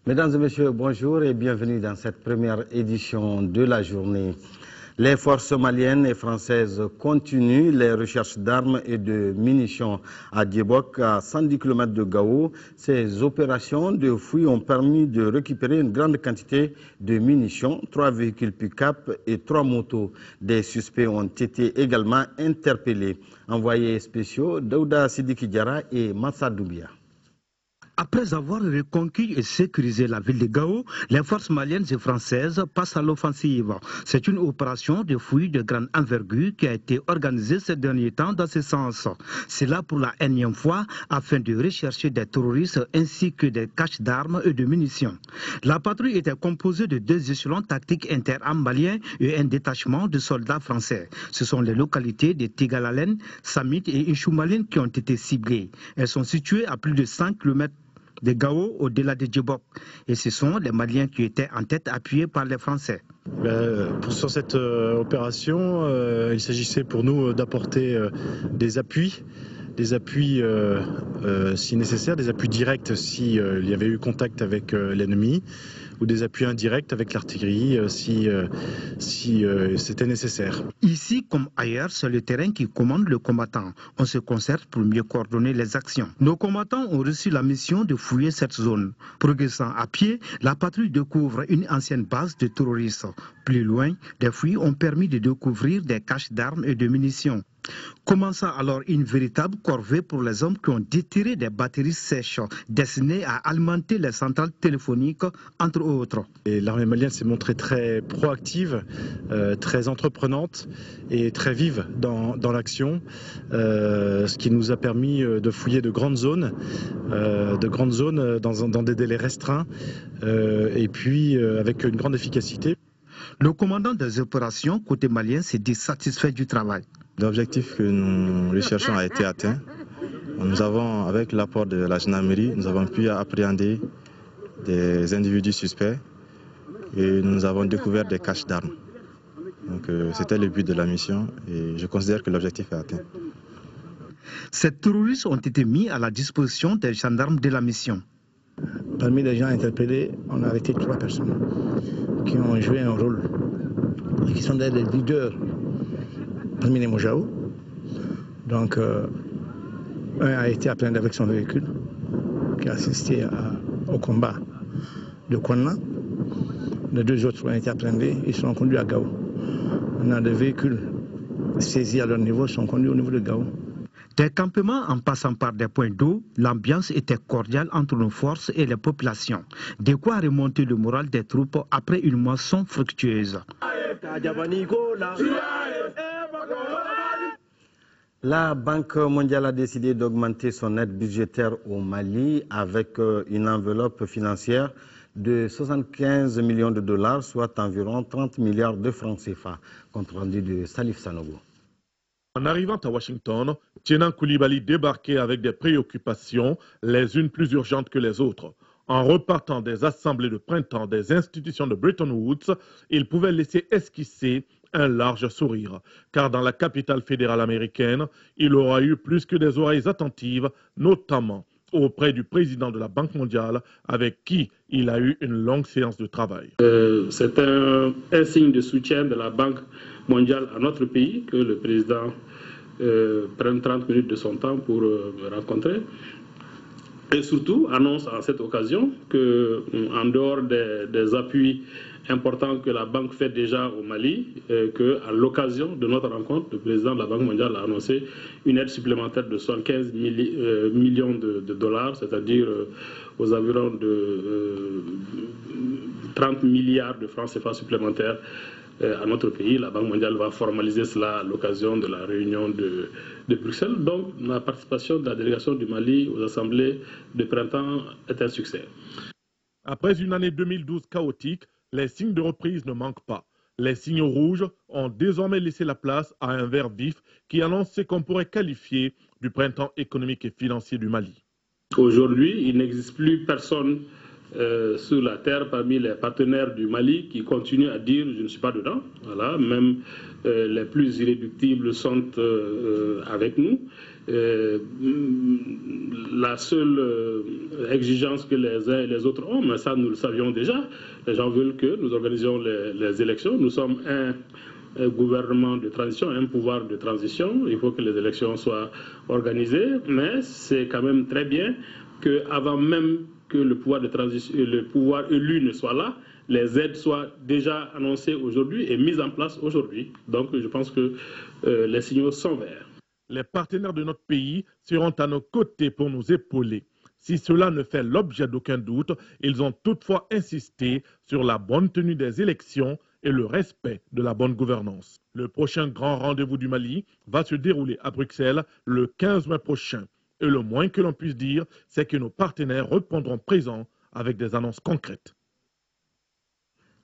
Mesdames et messieurs, bonjour et bienvenue dans cette première édition de la journée. Les forces maliennes et françaises continuent les recherches d'armes et de munitions à Djebok, à 110 km de Gao. Ces opérations de fouilles ont permis de récupérer une grande quantité de munitions, 3 véhicules pick-up et 3 motos. Des suspects ont été également interpellés. Envoyés spéciaux, Daouda Sidiki Diara et Massa Doubia. Après avoir reconquis et sécurisé la ville de Gao, les forces maliennes et françaises passent à l'offensive. C'est une opération de fouille de grande envergure qui a été organisée ces derniers temps dans ce sens. C'est là pour la énième fois afin de rechercher des terroristes ainsi que des caches d'armes et de munitions. La patrouille était composée de 2 échelons tactiques interarmes maliens et un détachement de soldats français. Ce sont les localités de Tigalalen, Samit et Inchoumalin qui ont été ciblées. Elles sont situées à plus de 100 km de Gao au-delà de Djebok. Et ce sont les Maliens qui étaient en tête appuyés par les Français. Sur cette opération, il s'agissait pour nous d'apporter des appuis si nécessaire, des appuis directs s'il y avait eu contact avec l'ennemi, ou des appuis indirects avec l'artillerie si c'était nécessaire. Ici comme ailleurs, c'est le terrain qui commande le combattant. On se concerte pour mieux coordonner les actions. Nos combattants ont reçu la mission de fouiller cette zone. Progressant à pied, la patrouille découvre une ancienne base de terroristes. Plus loin, des fouilles ont permis de découvrir des caches d'armes et de munitions. Commença alors une véritable corvée pour les hommes qui ont déterré des batteries sèches destinées à alimenter les centrales téléphoniques, entre autres. L'armée malienne s'est montrée très proactive, très entreprenante et très vive dans l'action, ce qui nous a permis de fouiller de grandes zones dans des délais restreints et puis avec une grande efficacité. Le commandant des opérations côté malien s'est dit satisfait du travail. L'objectif que nous recherchons a été atteint. Nous avons, avec l'apport de la gendarmerie, nous avons pu appréhender des individus suspects et nous avons découvert des caches d'armes. Donc c'était le but de la mission et je considère que l'objectif est atteint. Ces terroristes ont été mis à la disposition des gendarmes de la mission. Parmi les gens interpellés, on a arrêté 3 personnes qui ont joué un rôle et qui sont des leaders parmi les Mojao. Donc, un a été appréhendé avec son véhicule, qui a assisté au combat de Kwanna. Les 2 autres ont été appréhendés, ils sont conduits à Gao. Maintenant, les véhicules saisis à leur niveau sont conduits au niveau de Gao. Des campements en passant par des points d'eau, l'ambiance était cordiale entre nos forces et les populations. De quoi remonter le moral des troupes après une moisson fructueuse. La Banque mondiale a décidé d'augmenter son aide budgétaire au Mali avec une enveloppe financière de 75 millions de dollars, soit environ 30 milliards de francs CFA. Compte rendu de Salif Sanogo. En arrivant à Washington, Tienan Koulibaly débarquait avec des préoccupations, les unes plus urgentes que les autres. En repartant des assemblées de printemps des institutions de Bretton Woods, il pouvait laisser esquisser un large sourire, car dans la capitale fédérale américaine, il aura eu plus que des oreilles attentives, notamment auprès du président de la Banque mondiale, avec qui il a eu une longue séance de travail. C'est un signe de soutien de la Banque mondiale à notre pays que le président prenne 30 minutes de son temps pour me rencontrer. Et surtout, annonce à cette occasion qu'en dehors des appuis importants que la Banque fait déjà au Mali, qu'à l'occasion de notre rencontre, le président de la Banque mondiale a annoncé une aide supplémentaire de 75 millions de dollars, c'est-à-dire aux environs de 30 milliards de francs CFA supplémentaires à notre pays. La Banque mondiale va formaliser cela à l'occasion de la réunion de Bruxelles. Donc, la participation de la délégation du Mali aux assemblées de printemps est un succès. Après une année 2012 chaotique, les signes de reprise ne manquent pas. Les signaux rouges ont désormais laissé la place à un vert vif qui annonce ce qu'on pourrait qualifier du printemps économique et financier du Mali. Aujourd'hui, il n'existe plus personne sur la terre parmi les partenaires du Mali qui continuent à dire « je ne suis pas dedans ». Voilà, même les plus irréductibles sont avec nous. La seule exigence que les uns et les autres ont, mais ça nous le savions déjà, les gens veulent que nous organisions les élections. Nous sommes un gouvernement de transition, un pouvoir de transition. Il faut que les élections soient organisées, mais c'est quand même très bien qu'avant même que le pouvoir élu ne soit là, les aides soient déjà annoncées aujourd'hui et mises en place aujourd'hui. Donc je pense que les signaux sont verts. Les partenaires de notre pays seront à nos côtés pour nous épauler. Si cela ne fait l'objet d'aucun doute, ils ont toutefois insisté sur la bonne tenue des élections et le respect de la bonne gouvernance. Le prochain grand rendez-vous du Mali va se dérouler à Bruxelles le 15 mai prochain. Et le moins que l'on puisse dire, c'est que nos partenaires répondront présents avec des annonces concrètes.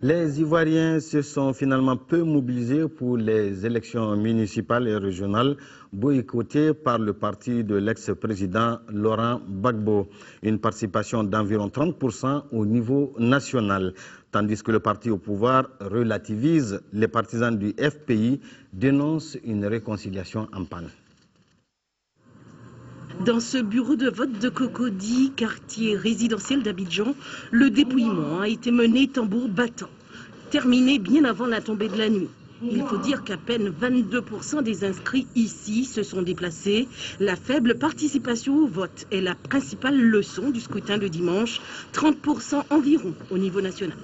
Les Ivoiriens se sont finalement peu mobilisés pour les élections municipales et régionales boycottées par le parti de l'ex-président Laurent Gbagbo. Une participation d'environ 30% au niveau national. Tandis que le parti au pouvoir relativise, les partisans du FPI dénoncent une réconciliation en panne. Dans ce bureau de vote de Cocody, quartier résidentiel d'Abidjan, le dépouillement a été mené tambour battant, terminé bien avant la tombée de la nuit. Il faut dire qu'à peine 22% des inscrits ici se sont déplacés. La faible participation au vote est la principale leçon du scrutin de dimanche, 30% environ au niveau national.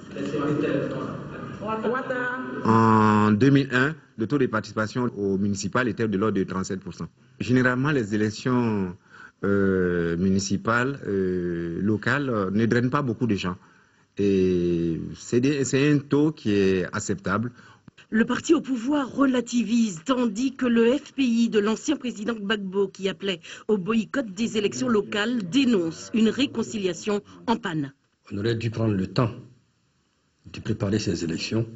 En 2001, le taux de participation au municipal était de l'ordre de 37%. Généralement, les élections municipales, locales, ne drainent pas beaucoup de gens. Et c'est un taux qui est acceptable. Le parti au pouvoir relativise, tandis que le FPI de l'ancien président Gbagbo, qui appelait au boycott des élections locales, dénonce une réconciliation en panne. On aurait dû prendre le temps de préparer ces élections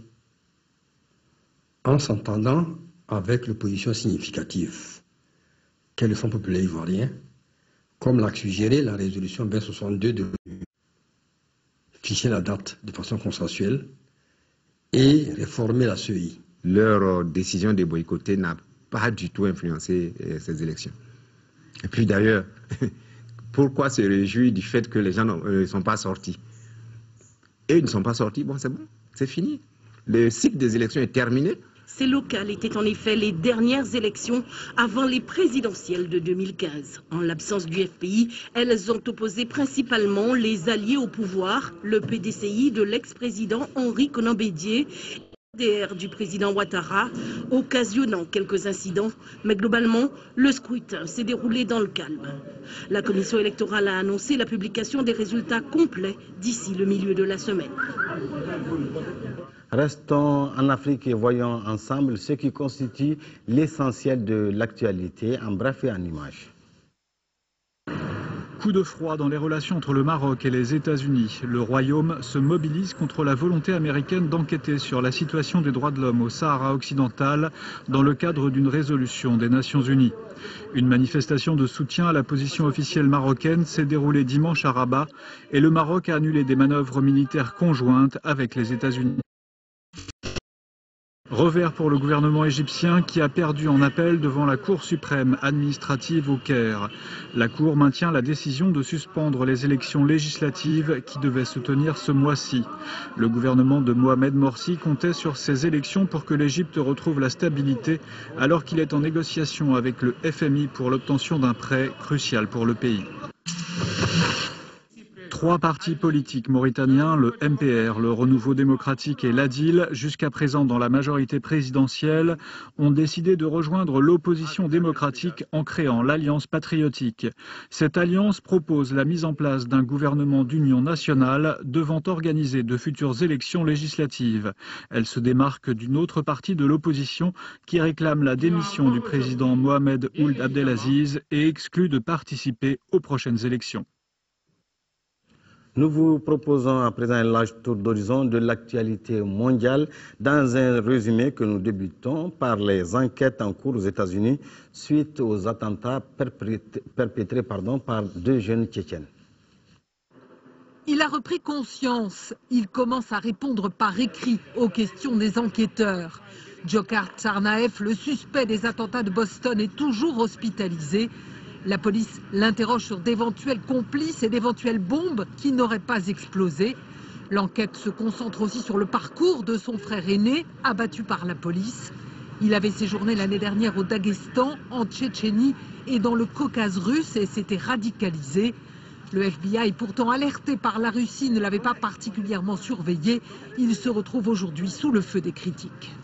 en s'entendant avec l'opposition significative qu'est le Front populaire ivoirien, comme l'a suggéré la résolution 2062 de fixer la date de façon consensuelle et réformer la CEI. Leur décision de boycotter n'a pas du tout influencé ces élections. Et puis d'ailleurs, pourquoi se réjouir du fait que les gens ne sont pas sortis? Et ils ne sont pas sortis, bon c'est bon, c'est fini. Le cycle des élections est terminé. Ces locales étaient en effet les dernières élections avant les présidentielles de 2015. En l'absence du FPI, elles ont opposé principalement les alliés au pouvoir, le PDCI de l'ex-président Henri Konan Bédié, DR du président Ouattara, occasionnant quelques incidents, mais globalement, le scrutin s'est déroulé dans le calme. La commission électorale a annoncé la publication des résultats complets d'ici le milieu de la semaine. Restons en Afrique et voyons ensemble ce qui constitue l'essentiel de l'actualité en bref et en images. Coup de froid dans les relations entre le Maroc et les États-Unis. Le Royaume se mobilise contre la volonté américaine d'enquêter sur la situation des droits de l'homme au Sahara occidental dans le cadre d'une résolution des Nations Unies. Une manifestation de soutien à la position officielle marocaine s'est déroulée dimanche à Rabat et le Maroc a annulé des manœuvres militaires conjointes avec les États-Unis. Revers pour le gouvernement égyptien qui a perdu en appel devant la Cour suprême administrative au Caire. La Cour maintient la décision de suspendre les élections législatives qui devaient se tenir ce mois-ci. Le gouvernement de Mohamed Morsi comptait sur ces élections pour que l'Égypte retrouve la stabilité alors qu'il est en négociation avec le FMI pour l'obtention d'un prêt crucial pour le pays. Trois partis politiques mauritaniens, le MPR, le Renouveau démocratique et l'ADIL, jusqu'à présent dans la majorité présidentielle, ont décidé de rejoindre l'opposition démocratique en créant l'Alliance patriotique. Cette alliance propose la mise en place d'un gouvernement d'union nationale devant organiser de futures élections législatives. Elle se démarque d'une autre partie de l'opposition qui réclame la démission du président Mohamed Ould Abdelaziz et exclut de participer aux prochaines élections. Nous vous proposons à présent un large tour d'horizon de l'actualité mondiale dans un résumé que nous débutons par les enquêtes en cours aux États-Unis suite aux attentats perpétrés par deux jeunes Tchétchènes. Il a repris conscience. Il commence à répondre par écrit aux questions des enquêteurs. Dzhokhar Tsarnaev, le suspect des attentats de Boston, est toujours hospitalisé. La police l'interroge sur d'éventuels complices et d'éventuelles bombes qui n'auraient pas explosé. L'enquête se concentre aussi sur le parcours de son frère aîné, abattu par la police. Il avait séjourné l'année dernière au Daghestan, en Tchétchénie et dans le Caucase russe et s'était radicalisé. Le FBI, pourtant alerté par la Russie, ne l'avait pas particulièrement surveillé. Il se retrouve aujourd'hui sous le feu des critiques.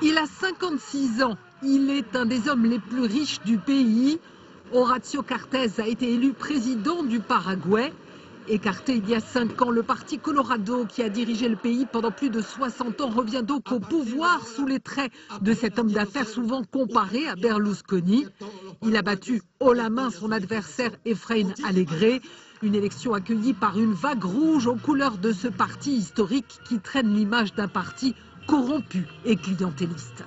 Il a 56 ans. Il est un des hommes les plus riches du pays. Horacio Cartes a été élu président du Paraguay. Écarté il y a 5 ans, le parti Colorado, qui a dirigé le pays pendant plus de 60 ans, revient donc au pouvoir sous les traits de cet homme d'affaires souvent comparé à Berlusconi. Il a battu haut la main son adversaire Efraín Alegre. Une élection accueillie par une vague rouge aux couleurs de ce parti historique qui traîne l'image d'un parti corrompu et clientéliste.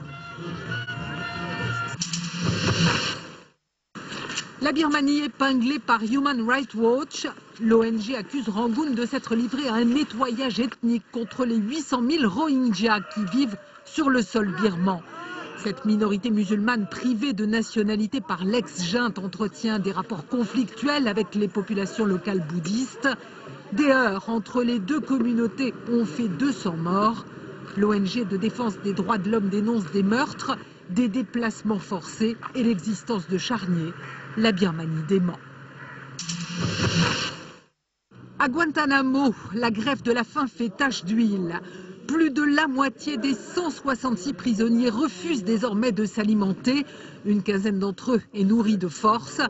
La Birmanie épinglée par Human Rights Watch. L'ONG accuse Rangoon de s'être livré à un nettoyage ethnique contre les 800 000 Rohingyas qui vivent sur le sol birman. Cette minorité musulmane privée de nationalité par l'ex-junte entretient des rapports conflictuels avec les populations locales bouddhistes. Des heurts entre les deux communautés ont fait 200 morts. L'ONG de défense des droits de l'homme dénonce des meurtres, des déplacements forcés et l'existence de charniers. La Birmanie dément. À Guantanamo, la grève de la faim fait tache d'huile. Plus de la moitié des 166 prisonniers refusent désormais de s'alimenter. Une quinzaine d'entre eux est nourrie de force.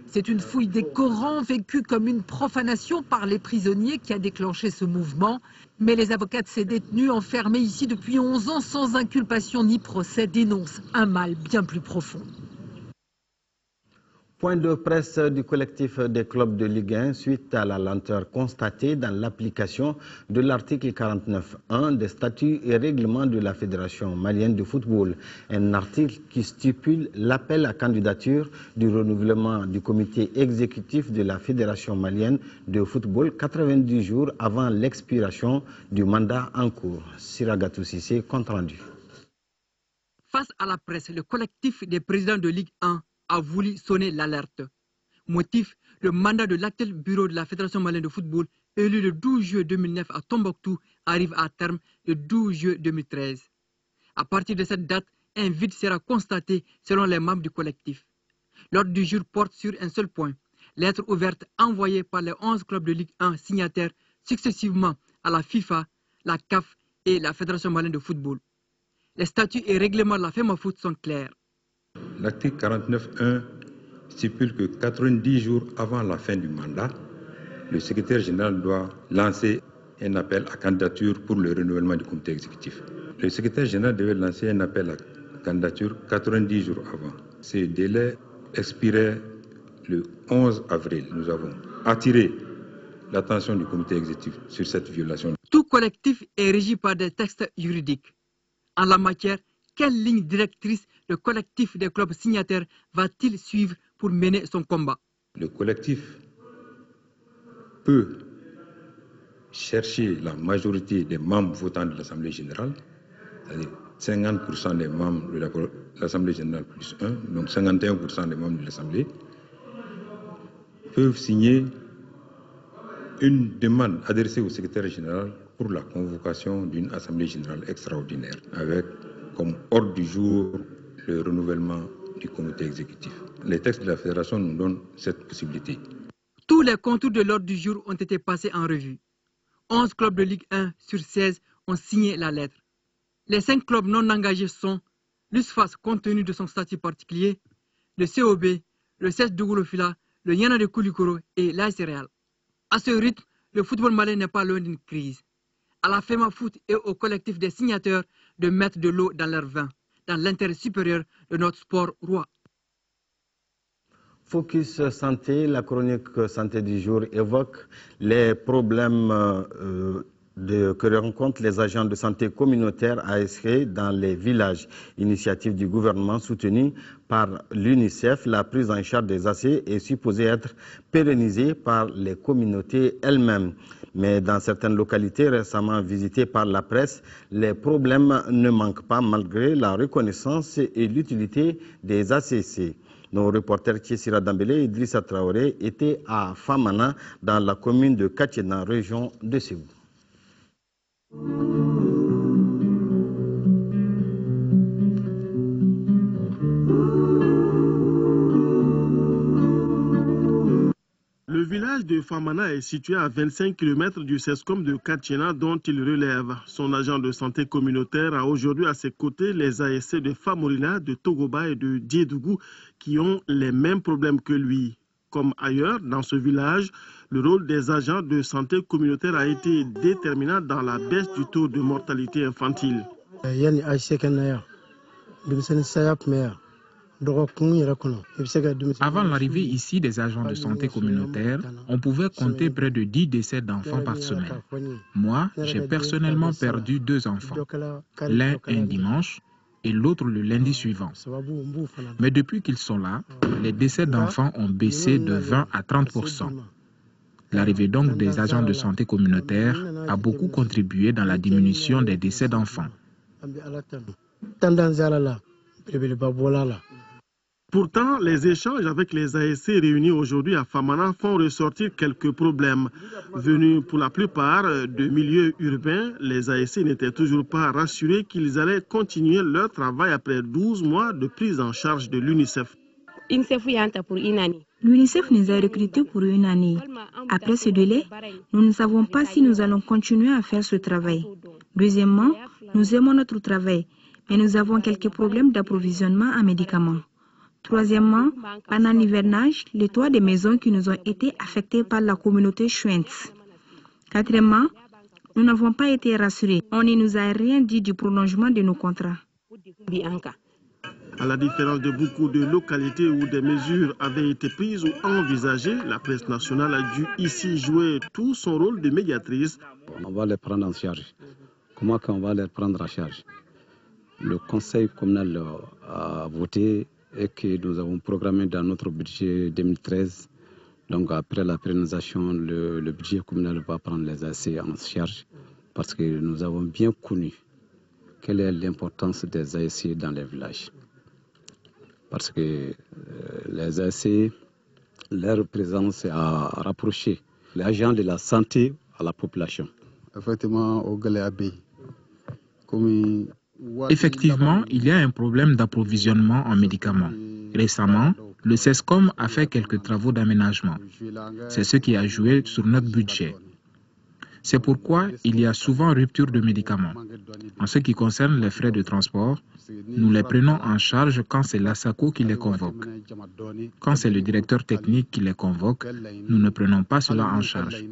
C'est une fouille des Corans vécue comme une profanation par les prisonniers qui a déclenché ce mouvement. Mais les avocats de ces détenus enfermés ici depuis 11 ans sans inculpation ni procès dénoncent un mal bien plus profond. Point de presse du collectif des clubs de Ligue 1 suite à la lenteur constatée dans l'application de l'article 49.1 des statuts et règlements de la Fédération malienne de football. Un article qui stipule l'appel à candidature du renouvellement du comité exécutif de la Fédération malienne de football 90 jours avant l'expiration du mandat en cours. Siragatou Sissé, compte rendu. Face à la presse, le collectif des présidents de Ligue 1 a voulu sonner l'alerte. Motif, le mandat de l'actuel bureau de la Fédération malienne de football, élu le 12 juillet 2009 à Tombouctou, arrive à terme le 12 juillet 2013. À partir de cette date, un vide sera constaté selon les membres du collectif. L'ordre du jour porte sur un seul point, lettre ouverte envoyée par les 11 clubs de Ligue 1 signataires successivement à la FIFA, la CAF et la Fédération malienne de football. Les statuts et règlements de la FEMAFOOT sont clairs. L'article 49.1 stipule que 90 jours avant la fin du mandat, le secrétaire général doit lancer un appel à candidature pour le renouvellement du comité exécutif. Le secrétaire général devait lancer un appel à candidature 90 jours avant. Ce délai expirait le 11 avril. Nous avons attiré l'attention du comité exécutif sur cette violation. Tout collectif est régi par des textes juridiques. En la matière, quelle ligne directrice le collectif des clubs signataires va-t-il suivre pour mener son combat? Le collectif peut chercher la majorité des membres votants de l'Assemblée générale, c'est-à-dire 50% des membres de l'Assemblée générale plus 1, donc 51% des membres de l'Assemblée, peuvent signer une demande adressée au secrétaire général pour la convocation d'une Assemblée générale extraordinaire, avec comme ordre du jour le renouvellement du comité exécutif. Les textes de la Fédération nous donnent cette possibilité. Tous les contours de l'ordre du jour ont été passés en revue. 11 clubs de Ligue 1 sur 16 ont signé la lettre. Les 5 clubs non engagés sont l'USFAS compte tenu de son statut particulier, le COB, le CES Dougoulofila, le Yana de Koulikoro et l'AS Real. À ce rythme, le football malien n'est pas loin d'une crise. À la FEMAFOOT et au collectif des signataires de mettre de l'eau dans leur vin, dans l'intérêt supérieur de notre sport roi. Focus Santé, la chronique santé du jour évoque les problèmes que rencontrent les agents de santé communautaire ASC dans les villages. Initiative du gouvernement soutenue par l'UNICEF, la prise en charge des AC est supposée être pérennisée par les communautés elles-mêmes. Mais dans certaines localités récemment visitées par la presse, les problèmes ne manquent pas malgré la reconnaissance et l'utilité des ACC. Nos reporters Thiessira Dambele et Idrissa Traoré étaient à Famana, dans la commune de Katiéna, région de Ségou. Le village de Famana est situé à 25 km du CESCOM de Katiéna, dont il relève. Son agent de santé communautaire a aujourd'hui à ses côtés les ASC de Famorila, de Togoba et de Diédougou qui ont les mêmes problèmes que lui. Comme ailleurs, dans ce village, le rôle des agents de santé communautaire a été déterminant dans la baisse du taux de mortalité infantile. Avant l'arrivée ici des agents de santé communautaire, on pouvait compter près de 10 décès d'enfants par semaine. Moi, j'ai personnellement perdu 2 enfants, l'un un dimanche et l'autre le lundi suivant. Mais depuis qu'ils sont là, les décès d'enfants ont baissé de 20 à 30%. L'arrivée donc des agents de santé communautaire a beaucoup contribué dans la diminution des décès d'enfants. Pourtant, les échanges avec les ASC réunis aujourd'hui à Famana font ressortir quelques problèmes. Venus pour la plupart de milieux urbains, les ASC n'étaient toujours pas rassurés qu'ils allaient continuer leur travail après 12 mois de prise en charge de l'UNICEF. L'UNICEF nous a recrutés pour une année. Après ce délai, nous ne savons pas si nous allons continuer à faire ce travail. Deuxièmement, nous aimons notre travail, mais nous avons quelques problèmes d'approvisionnement en médicaments. Troisièmement, pendant l'hivernage, les toits des maisons qui nous ont été affectés par la communauté Chouens. Quatrièmement, nous n'avons pas été rassurés. On ne nous a rien dit du prolongement de nos contrats. À la différence de beaucoup de localités où des mesures avaient été prises ou envisagées, la presse nationale a dû ici jouer tout son rôle de médiatrice. On va les prendre en charge. Comment on va les prendre en charge? Le conseil communal a voté et que nous avons programmé dans notre budget 2013. Donc après la pérennisation, le budget communal va prendre les AC en charge parce que nous avons bien connu quelle est l'importance des ASC dans les villages. Parce que les ASC, leur présence a rapproché les agents de la santé à la population. Effectivement, il y a un problème d'approvisionnement en médicaments. Récemment, le CESCOM a fait quelques travaux d'aménagement. C'est ce qui a joué sur notre budget. C'est pourquoi il y a souvent rupture de médicaments. En ce qui concerne les frais de transport, nous les prenons en charge quand c'est l'ASACO qui les convoque. Quand c'est le directeur technique qui les convoque, nous ne prenons pas cela en charge.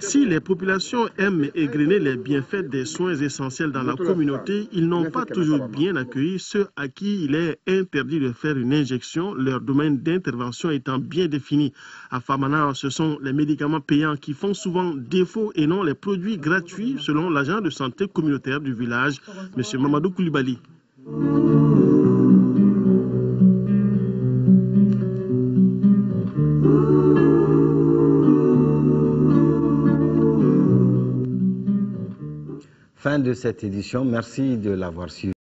Si les populations aiment égrener les bienfaits des soins essentiels dans la communauté, ils n'ont pas toujours bien accueilli ceux à qui il est interdit de faire une injection, leur domaine d'intervention étant bien défini. À Famana, ce sont les médicaments payants qui font souvent défaut et non les produits gratuits, selon l'agent de santé communautaire du village, M. Mamadou Koulibaly. Fin de cette édition. Merci de l'avoir suivi.